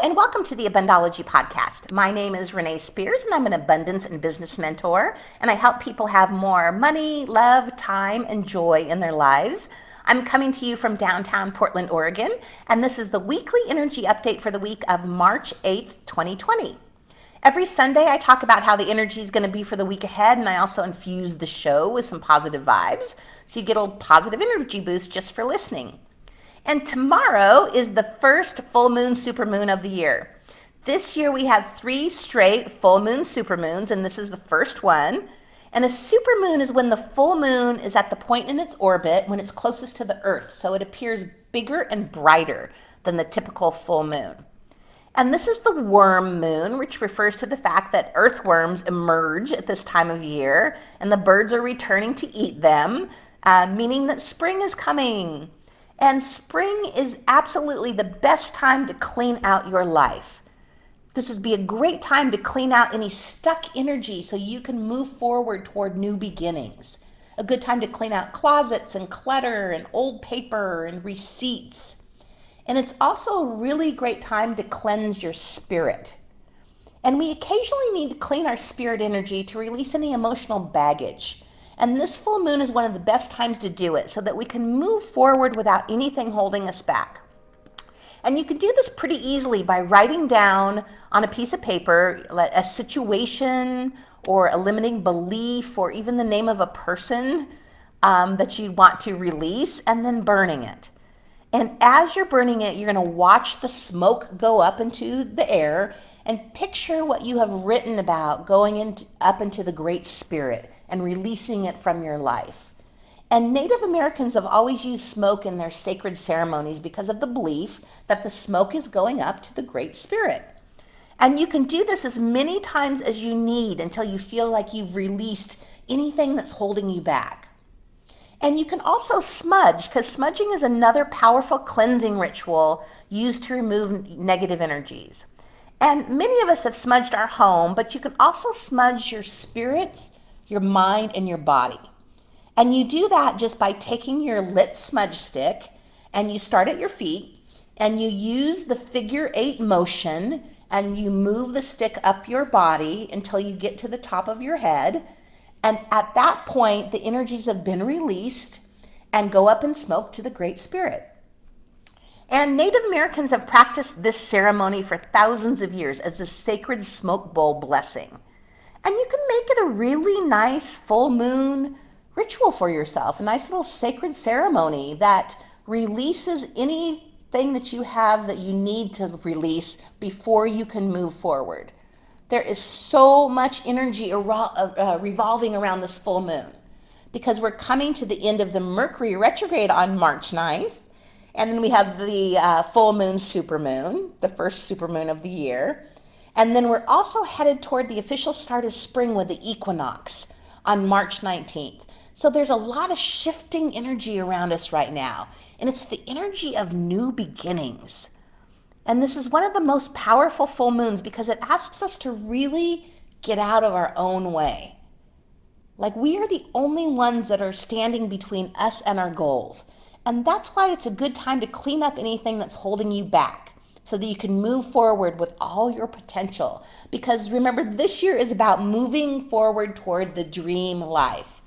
And welcome to the Abundology Podcast. My name is Renee Spears, and I'm an abundance and business mentor, and I help people have more money, love, time, and joy in their lives. I'm coming to you from downtown Portland, Oregon, and this is the weekly energy update for the week of March 8th, 2020. Every Sunday, I talk about how the energy is going to be for the week ahead, and I also infuse the show with some positive vibes, so you get a positive energy boost just for listening. And tomorrow is the first full moon supermoon of the year. This year we have 3 straight full moon supermoons, and this is the first one. And a supermoon is when the full moon is at the point in its orbit when it's closest to the Earth, so it appears bigger and brighter than the typical full moon. And this is the worm moon, which refers to the fact that earthworms emerge at this time of year, and the birds are returning to eat them, meaning that spring is coming. And spring is absolutely the best time to clean out your life. This would be a great time to clean out any stuck energy so you can move forward toward new beginnings. A good time to clean out closets and clutter and old paper and receipts. And it's also a really great time to cleanse your spirit. And we occasionally need to clean our spirit energy to release any emotional baggage. And this full moon is one of the best times to do it so that we can move forward without anything holding us back. And you can do this pretty easily by writing down on a piece of paper a situation or a limiting belief or even the name of a person that you want to release, and then burning it. And as you're burning it, you're going to watch the smoke go up into the air and picture what you have written about going up into the Great Spirit and releasing it from your life. And Native Americans have always used smoke in their sacred ceremonies because of the belief that the smoke is going up to the Great Spirit. And you can do this as many times as you need until you feel like you've released anything that's holding you back. And you can also smudge, because smudging is another powerful cleansing ritual used to remove negative energies. And many of us have smudged our home, but you can also smudge your spirits, your mind, and your body. And you do that just by taking your lit smudge stick, and you start at your feet, and you use the figure 8 motion, and you move the stick up your body until you get to the top of your head. And at that point, the energies have been released and go up in smoke to the Great Spirit. And Native Americans have practiced this ceremony for thousands of years as a sacred smoke bowl blessing. And you can make it a really nice full moon ritual for yourself, a nice little sacred ceremony that releases anything that you have that you need to release before you can move forward. There is so much energy revolving around this full moon because we're coming to the end of the Mercury retrograde on March 9th. And then we have the full moon supermoon, the first supermoon of the year. And then we're also headed toward the official start of spring with the equinox on March 19th. So there's a lot of shifting energy around us right now. And it's the energy of new beginnings. And this is one of the most powerful full moons because it asks us to really get out of our own way. Like, we are the only ones that are standing between us and our goals. And that's why it's a good time to clean up anything that's holding you back so that you can move forward with all your potential. Because remember, this year is about moving forward toward the dream life.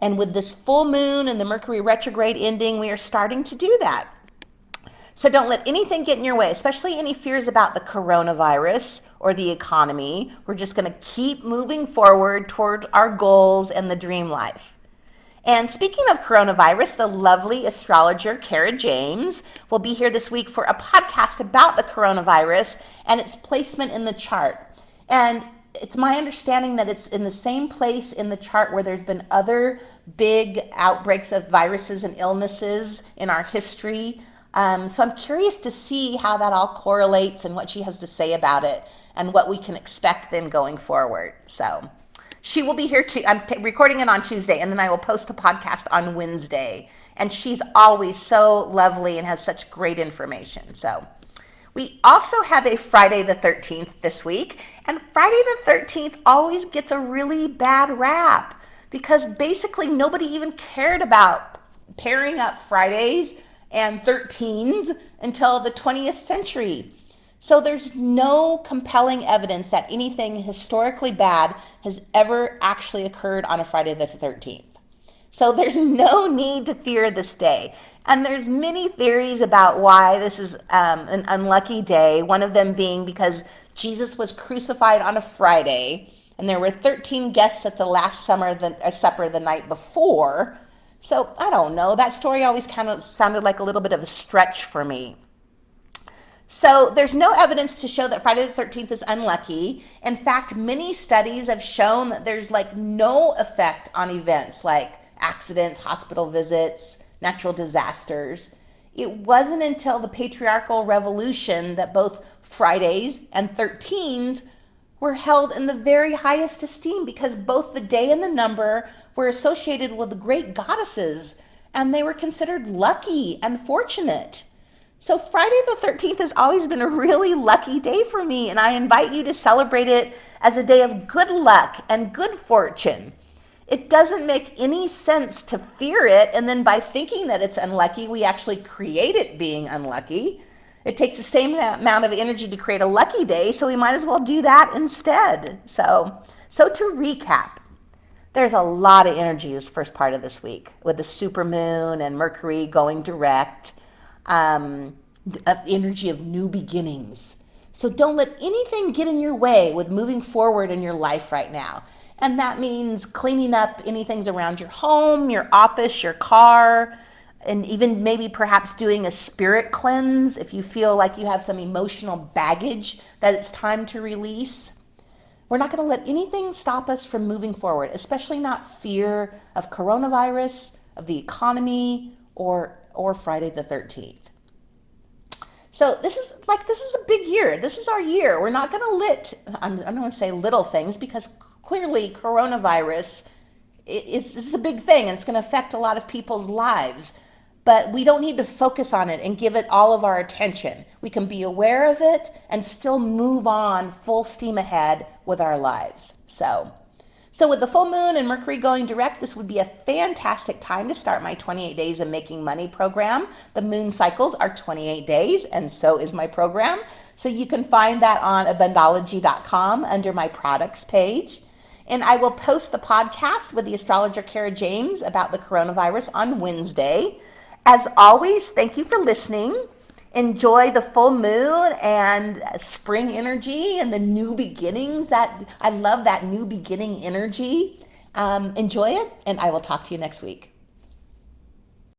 And with this full moon and the Mercury retrograde ending, we are starting to do that. So don't let anything get in your way, especially any fears about the coronavirus or the economy. We're just going to keep moving forward toward our goals and the dream life. And speaking of coronavirus, the lovely astrologer Kara James will be here this week for a podcast about the coronavirus and its placement in the chart. And it's my understanding that it's in the same place in the chart where there's been other big outbreaks of viruses and illnesses in our history. So I'm curious to see how that all correlates and what she has to say about it and what we can expect then going forward. So she will be here too. I'm recording it on Tuesday, and then I will post the podcast on Wednesday. And she's always so lovely and has such great information. So we also have a Friday the 13th this week. And Friday the 13th always gets a really bad rap because basically nobody even cared about pairing up Fridays and 13s until the 20th century. So there's no compelling evidence that anything historically bad has ever actually occurred on a Friday the 13th. So there's no need to fear this day. And there's many theories about why this is an unlucky day. One of them being because Jesus was crucified on a Friday, and there were 13 guests at the Last Supper the night before. So I don't know. That story always kind of sounded like a little bit of a stretch for me. So there's no evidence to show that Friday the 13th is unlucky. In fact, many studies have shown that there's no effect on events like accidents, hospital visits, natural disasters. It wasn't until the patriarchal revolution that both Fridays and 13s were held in the very highest esteem, because both the day and the number were associated with great goddesses, and they were considered lucky and fortunate. So Friday the 13th has always been a really lucky day for me, and I invite you to celebrate it as a day of good luck and good fortune. It doesn't make any sense to fear it, and then by thinking that it's unlucky, we actually create it being unlucky. It takes the same amount of energy to create a lucky day, so we might as well do that instead. So to recap, there's a lot of energy this first part of this week with the supermoon and Mercury going direct, energy of new beginnings. So don't let anything get in your way with moving forward in your life right now. And that means cleaning up anything around your home, your office, your car, and even maybe perhaps doing a spirit cleanse if you feel like you have some emotional baggage that it's time to release. We're not going to let anything stop us from moving forward, especially not fear of coronavirus, of the economy, or Friday the 13th. So this is a big year. This is our year. We're not going to I'm not going to say little things, because clearly coronavirus is a big thing, and it's going to affect a lot of people's lives. But we don't need to focus on it and give it all of our attention. We can be aware of it and still move on full steam ahead with our lives. So with the full moon and Mercury going direct, this would be a fantastic time to start my 28 Days of Making Money program. The moon cycles are 28 days, and so is my program. So you can find that on Abundology.com under my products page. And I will post the podcast with the astrologer Kara James about the coronavirus on Wednesday. As always, thank you for listening. Enjoy the full moon and spring energy and the new beginnings. I love that new beginning energy. Enjoy it, and I will talk to you next week.